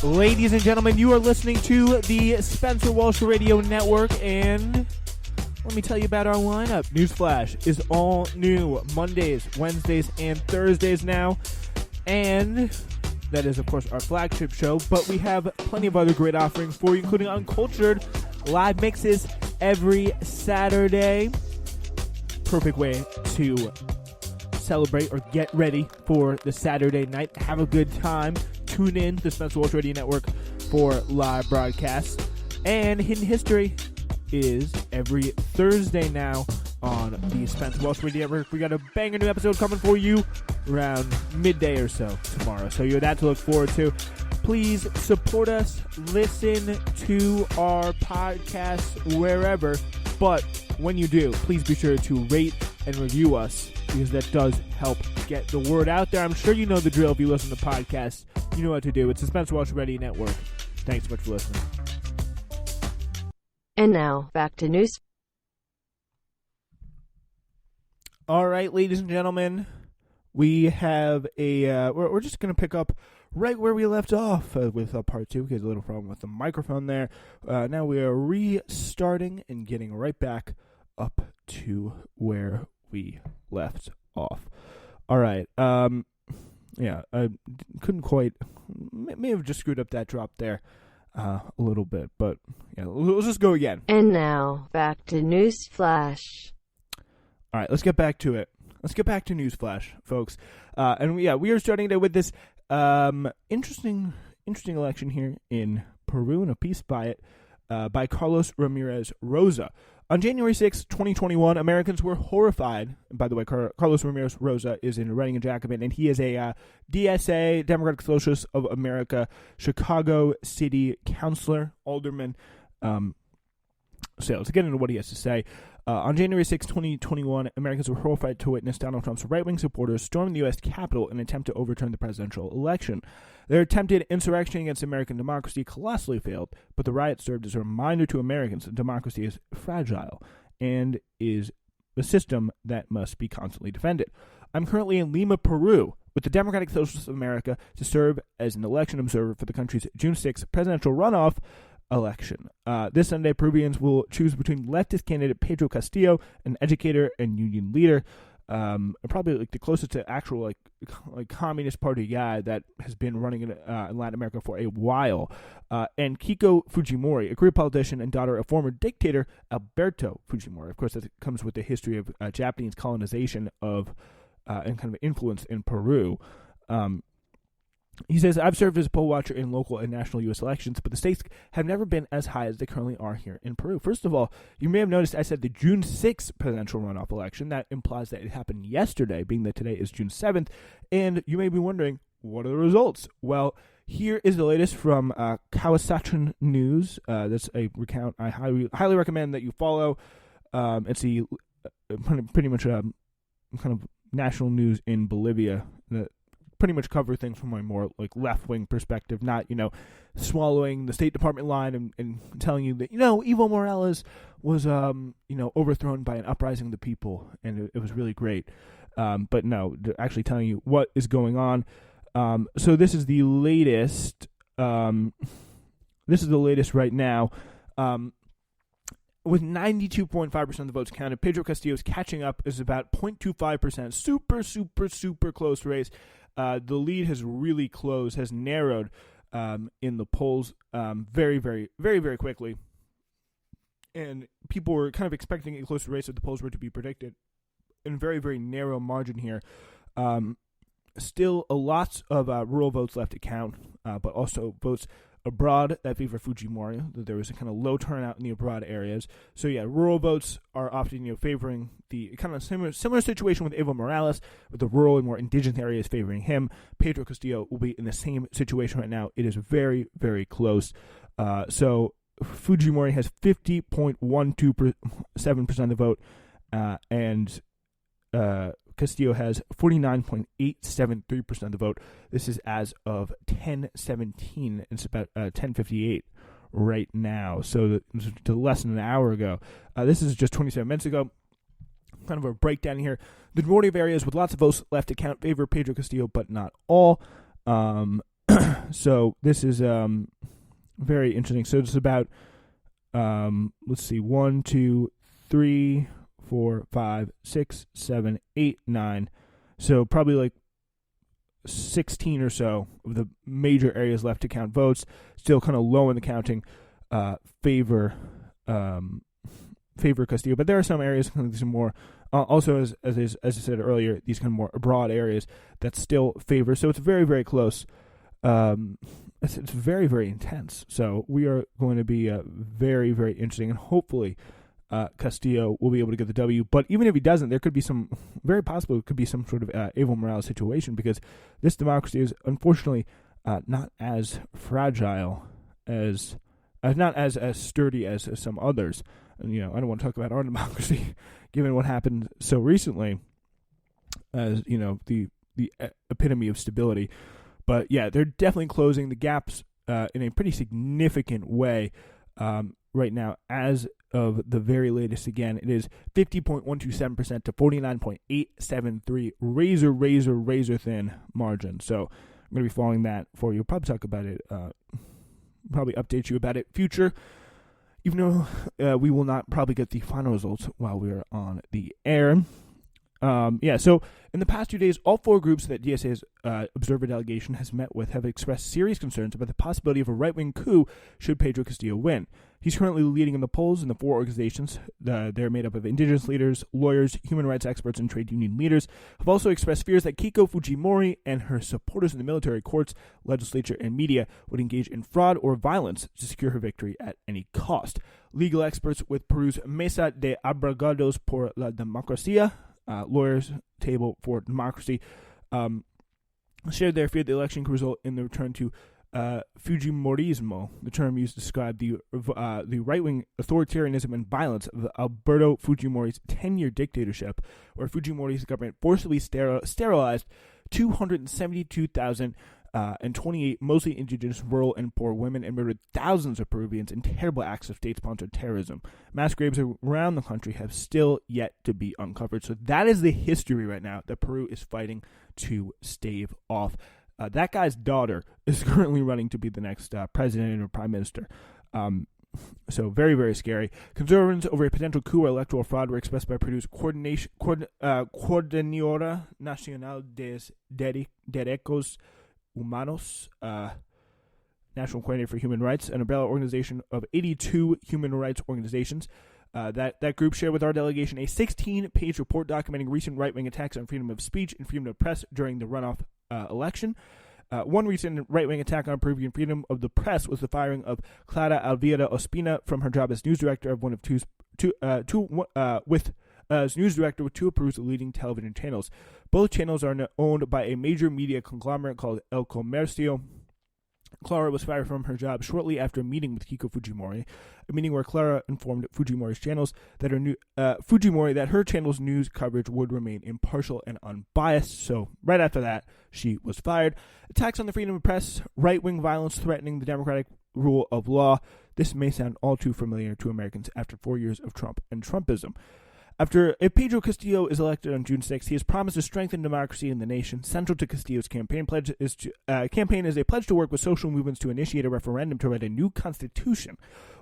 Ladies and gentlemen, you are listening to the Spencer Walsh Radio Network, and let me tell you about our lineup. Newsflash is all new Mondays, Wednesdays, and Thursdays now, and that is, of course, our flagship show, but we have plenty of other great offerings for you, including Uncultured, live mixes every Saturday. Perfect way to celebrate or get ready for the Saturday night. Have a good time. Tune in to the Spencer Walsh Radio Network for live broadcasts. And Hidden History is every Thursday now on the Spencer Walsh Radio Network. We got a banger new episode coming for you around midday or so tomorrow. So you have that to look forward to. Please support us. Listen to our podcast wherever. But when you do, please be sure to rate and review us, because that does help get the word out there. I'm sure you know the drill if you listen to podcasts. You know what to do. It's the Spencer Walsh Radio Network. Thanks so much for listening. And now, back to news. All right, ladies and gentlemen, we have a, we're just going to pick up right where we left off with part two, because a little problem with the microphone there. Now we are restarting and getting right back up to where we left off. All right. Yeah, I couldn't quite, may have just screwed up that drop there a little bit, but yeah, let's just go again. And now, back to Newsflash. All right, let's get back to it. Let's get back to Newsflash, folks. And we are starting to with this interesting election here in Peru, and a piece by it by Carlos Ramirez Rosa. On January 6, 2021, Americans were horrified. By the way, Carlos Ramirez Rosa is in Reading and Jacobin, and he is a DSA, Democratic Socialist of America, Chicago City Councilor, Alderman. So let's get into what he has to say. On January 6, 2021, Americans were horrified to witness Donald Trump's right-wing supporters storm the U.S. Capitol in an attempt to overturn the presidential election. Their attempted insurrection against American democracy colossally failed, but the riot served as a reminder to Americans that democracy is fragile and is a system that must be constantly defended. I'm currently in Lima, Peru, with the Democratic Socialists of America to serve as an election observer for the country's June 6 presidential runoff election. This Sunday, Peruvians will choose between leftist candidate Pedro Castillo, an educator and union leader, probably like the closest to actual like Communist Party guy that has been running in Latin America for a while, and Keiko Fujimori, a career politician and daughter of former dictator Alberto Fujimori. Of course, that comes with the history of Japanese colonization of and kind of influence in Peru. He says, I've served as a poll watcher in local and national U.S. elections, but the stakes have never been as high as they currently are here in Peru. First of all, you may have noticed I said the June 6th presidential runoff election. That implies that it happened yesterday, being that today is June 7th. And you may be wondering, what are the results? Well, here is the latest from Kawasachin News. That's a recount I highly recommend that you follow. It's the pretty much kind of national news in Bolivia that pretty much cover things from a more like left-wing perspective, not, swallowing the State Department line and telling you that, Evo Morales was, overthrown by an uprising of the people, and it was really great. But no, they're actually telling you what is going on. So this is the latest. This is the latest right now. With 92.5% of the votes counted, Pedro Castillo is catching up, is about 0.25%. Super, super, super close race. The lead has really closed, has narrowed in the polls very, very, very, very quickly. And people were kind of expecting a closer race if the polls were to be predicted. In a very, very narrow margin here. Still a lots of rural votes left to count, but also votes abroad that favor Fujimori. There was a kind of low turnout in the abroad areas. So yeah, rural votes are often favoring the kind of similar situation with Evo Morales, with the rural and more indigenous areas favoring him. Pedro Castillo will be in the same situation right now. It is very, very close. So Fujimori has 50.127% of the vote, and Castillo has 49.873% of the vote. This is as of 10:17. It's about 10:58 right now. So to less than an hour ago. This is just 27 minutes ago. Kind of a breakdown here. The majority of areas with lots of votes left to count favor Pedro Castillo, but not all. So this is very interesting. So it's about let's see, 1, 2, 3, 4, 5, 6, 7, 8, 9. So probably like 16 or so of the major areas left to count votes, still kind of low in the counting, favor Castillo. But there are some areas, some more, also as I said earlier, these kind of more broad areas that still favor. So it's very, very close. It's very, very intense. So we are going to be very, very interesting, and hopefully Castillo will be able to get the W. But even if he doesn't, there could be some, very possible, it could be some sort of Evo Morales situation, because this democracy is unfortunately not as fragile as, not as sturdy as some others. And, I don't want to talk about our democracy, given what happened so recently, as the epitome of stability. But yeah, they're definitely closing the gaps in a pretty significant way right now. As of the very latest, again, it is 50.127% to 49.873, razor thin margin. So I'm going to be following that for you. Probably talk about it, probably update you about it future, even though we will not probably get the final results while we are on the air. So in the past 2 days, all 4 groups that DSA's observer delegation has met with have expressed serious concerns about the possibility of a right-wing coup should Pedro Castillo win. He's currently leading in the polls in the 4 organizations. They're made up of indigenous leaders, lawyers, human rights experts, and trade union leaders, have also expressed fears that Keiko Fujimori and her supporters in the military, courts, legislature, and media would engage in fraud or violence to secure her victory at any cost. Legal experts with Peru's Mesa de Abogados por la Democracia, Lawyers Table for Democracy, shared their fear the election could result in the return to Fujimorismo, the term used to describe the right-wing authoritarianism and violence of Alberto Fujimori's 10-year dictatorship, where Fujimori's government forcibly sterilized 272,000 and 28 mostly indigenous, rural, and poor women, and murdered thousands of Peruvians in terrible acts of state-sponsored terrorism. Mass graves around the country have still yet to be uncovered. So that is the history right now that Peru is fighting to stave off. That guy's daughter is currently running to be the next president or prime minister. So very, very scary. Concerns over a potential coup or electoral fraud were expressed by Peru's Coordinadora Nacional de Derechos Humanos, National Coordinator for Human Rights, an umbrella organization of 82 human rights organizations. That group shared with our delegation a 16-page report documenting recent right-wing attacks on freedom of speech and freedom of press during the runoff election. One recent right-wing attack on Peruvian freedom of the press was the firing of Clara Elvira Ospina from her job as news director of as news director with 2 of Peru's leading television channels. Both channels are owned by a major media conglomerate called El Comercio. Clara was fired from her job shortly after a meeting with Keiko Fujimori, a meeting where Clara informed Fujimori's channels that her channel's news coverage would remain impartial and unbiased. So right after that, she was fired. Attacks on the freedom of press, right-wing violence threatening the democratic rule of law. This may sound all too familiar to Americans after 4 years of Trump and Trumpism. If Pedro Castillo is elected on June 6th, he has promised to strengthen democracy in the nation. Central to Castillo's campaign is a pledge to work with social movements to initiate a referendum to write a new constitution,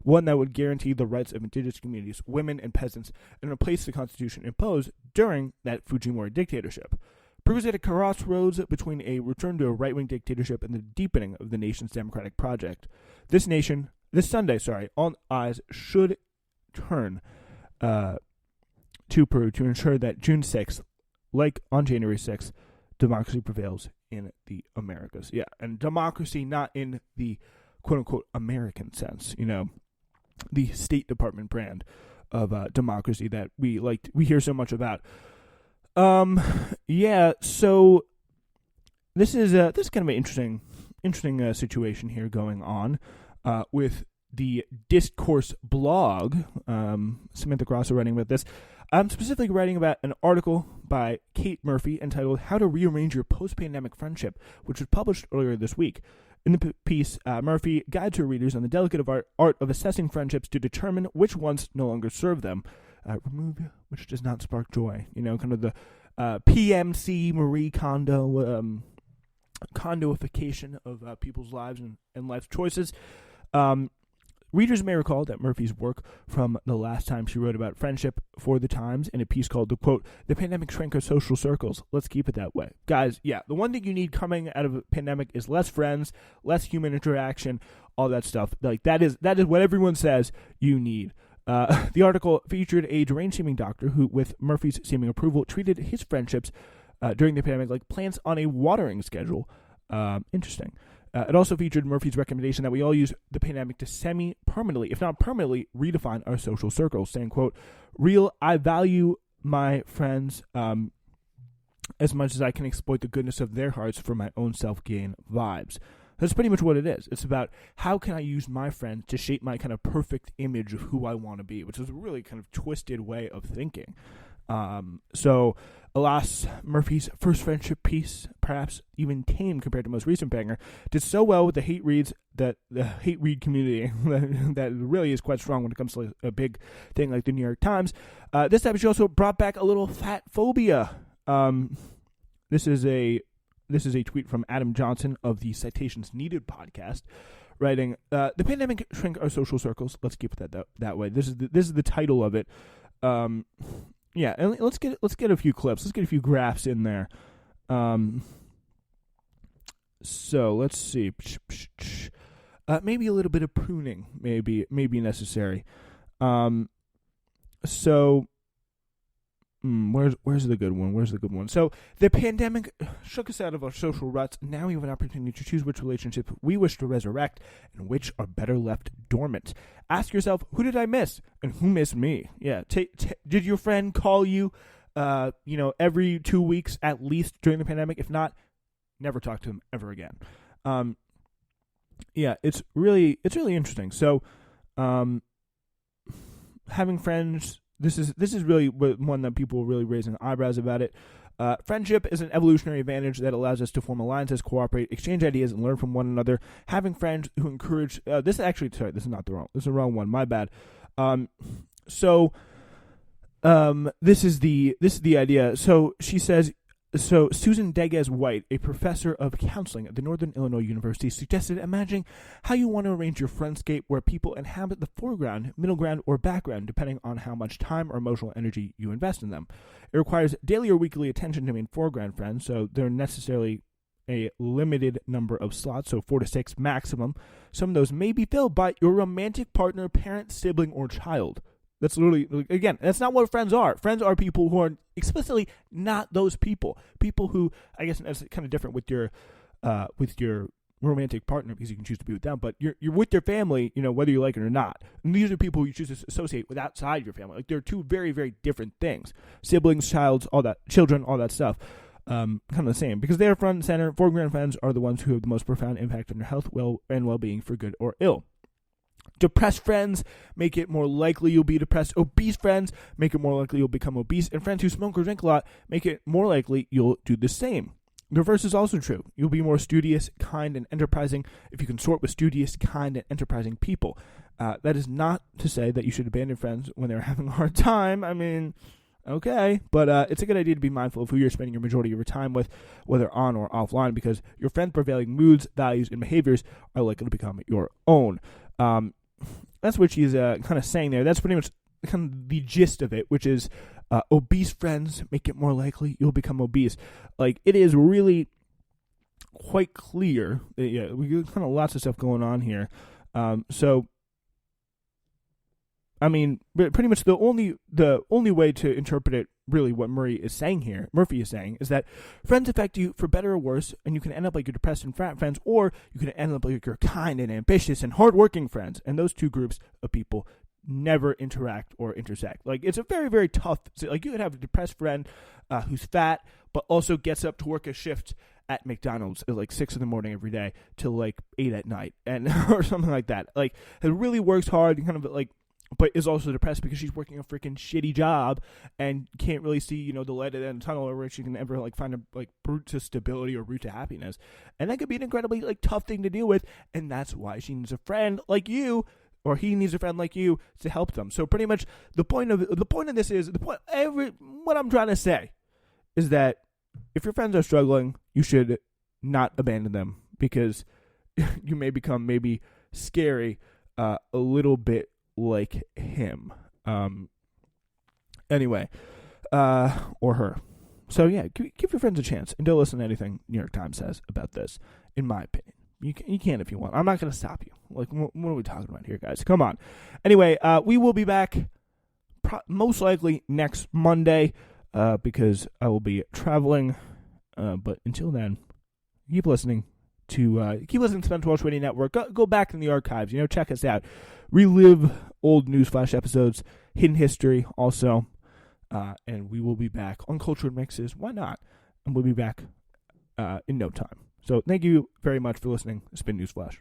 one that would guarantee the rights of indigenous communities, women, and peasants, and replace the constitution imposed during that Fujimori dictatorship. Peru is at a crossroads between a return to a right-wing dictatorship and the deepening of the nation's democratic project. This Sunday, all eyes should turn to Peru to ensure that June 6th, like on January 6th, democracy prevails in the Americas. Yeah, and democracy not in the quote-unquote American sense, the State Department brand of democracy that we hear so much about. So this is kind of an interesting situation here going on with the Discourse blog. Samantha Grosso writing about this. I'm specifically writing about an article by Kate Murphy entitled How to Rearrange Your Post-Pandemic Friendship, which was published earlier this week. In the piece, Murphy guides her readers on the delicate art of assessing friendships to determine which ones no longer serve them. Remove which does not spark joy. Kind of the PMC Marie Kondo conduification of people's lives and life choices. Readers may recall that Murphy's work from the last time she wrote about friendship for the Times in a piece called the quote, "The pandemic shrank our social circles. Let's keep it that way." Guys, yeah, the one thing you need coming out of a pandemic is less friends, less human interaction, all that stuff. Like that is what everyone says you need. The article featured a deranged-seeming doctor who, with Murphy's seeming approval, treated his friendships during the pandemic like plants on a watering schedule. Interesting. It also featured Murphy's recommendation that we all use the pandemic to semi-permanently, if not permanently, redefine our social circles, saying, quote, I value my friends as much as I can exploit the goodness of their hearts for my own self-gain vibes. That's pretty much what it is. It's about how can I use my friends to shape my kind of perfect image of who I want to be, which is a really kind of twisted way of thinking. So, alas, Murphy's first friendship piece, perhaps even tame compared to most recent banger, did so well with the hate reads that the hate read community that really is quite strong when it comes to a big thing like the New York Times. This time she also brought back a little fat phobia. This is a tweet from Adam Johnson of the Citations Needed podcast, writing, "The pandemic shrank our social circles. Let's keep it that way." This is the title of it. Yeah, and let's get a few clips. Let's get a few graphs in there. So let's see. Maybe a little bit of pruning, maybe necessary. Where's the good one? So the pandemic shook us out of our social ruts. Now we have an opportunity to choose which relationships we wish to resurrect and which are better left dormant. Ask yourself, who did I miss and who missed me? Yeah. Did your friend call you, every 2 weeks at least during the pandemic? If not, never talk to them ever again. Yeah, it's really interesting. So, having friends. This is really one that people are really raising eyebrows about it. Friendship is an evolutionary advantage that allows us to form alliances, cooperate, exchange ideas, and learn from one another. Having friends who encourage this is the wrong one. My bad. This is the idea. So she says. So Susan Degues White, a professor of counseling at the Northern Illinois University, suggested imagining how you want to arrange your friendscape where people inhabit the foreground, middle ground, or background, depending on how much time or emotional energy you invest in them. It requires daily or weekly attention to main foreground friends, so they're necessarily a limited number of slots, so 4 to 6 maximum. Some of those may be filled by your romantic partner, parent, sibling, or child. That's literally, again, that's not what friends are. Friends are people who are explicitly not those people. People who, I guess that's kind of different with your romantic partner because you can choose to be with them, but you're with your family, whether you like it or not. And these are people who you choose to associate with outside your family. Like, they're two very, very different things. Siblings, children, all that stuff. Kind of the same because they are front and center. Foreground friends are the ones who have the most profound impact on your health, well-being for good or ill. Depressed friends make it more likely you'll be depressed. Obese friends make it more likely you'll become obese. And friends who smoke or drink a lot make it more likely you'll do the same. The reverse is also true. You'll be more studious, kind, and enterprising if you consort with studious, kind, and enterprising people. That is not to say that you should abandon friends when they're having a hard time. I mean, okay. But it's a good idea to be mindful of who you're spending your majority of your time with, whether on or offline, because your friends' prevailing moods, values, and behaviors are likely to become your own. That's what she's kind of saying there. That's pretty much kind of the gist of it, which is obese friends make it more likely you'll become obese. Like, it is really quite clear. Yeah, we got kind of lots of stuff going on here. So, I mean, pretty much the only way to interpret it, really, what Murphy is saying, is that friends affect you for better or worse, and you can end up like your depressed and fat friends, or you can end up like your kind and ambitious and hardworking friends. And those two groups of people never interact or intersect. Like, it's a very, very tough. Like, you could have a depressed friend who's fat, but also gets up to work a shift at McDonald's at like 6 a.m. every day till like 8 p.m, and or something like that. Like, it really works hard, kind of like. But is also depressed because she's working a freaking shitty job and can't really see, the light at the end of the tunnel, or where she can ever find a route to stability or route to happiness. And that could be an incredibly what thing to deal with, and that's why she needs a friend like you, or he needs a friend like you to help them. So pretty much the point of this is what I'm trying to say is that if your friends are struggling, you should not abandon them, because you may become maybe scary, a little bit like him. Anyway, or her. So yeah, give your friends a chance, and don't listen to anything New York Times says about this, in my opinion. You can if you want. I'm not going to stop you. Like, what are we talking about here, guys? Come on. Anyway, we will be back most likely next Monday, because I will be traveling. But until then, keep listening to Spent Welsh Radio Network. Go back in the archives. Check us out. Relive old Newsflash episodes, hidden history also. And we will be back on Cultured Mixes. Why not? And we'll be back in no time. So thank you very much for listening. It's been Newsflash.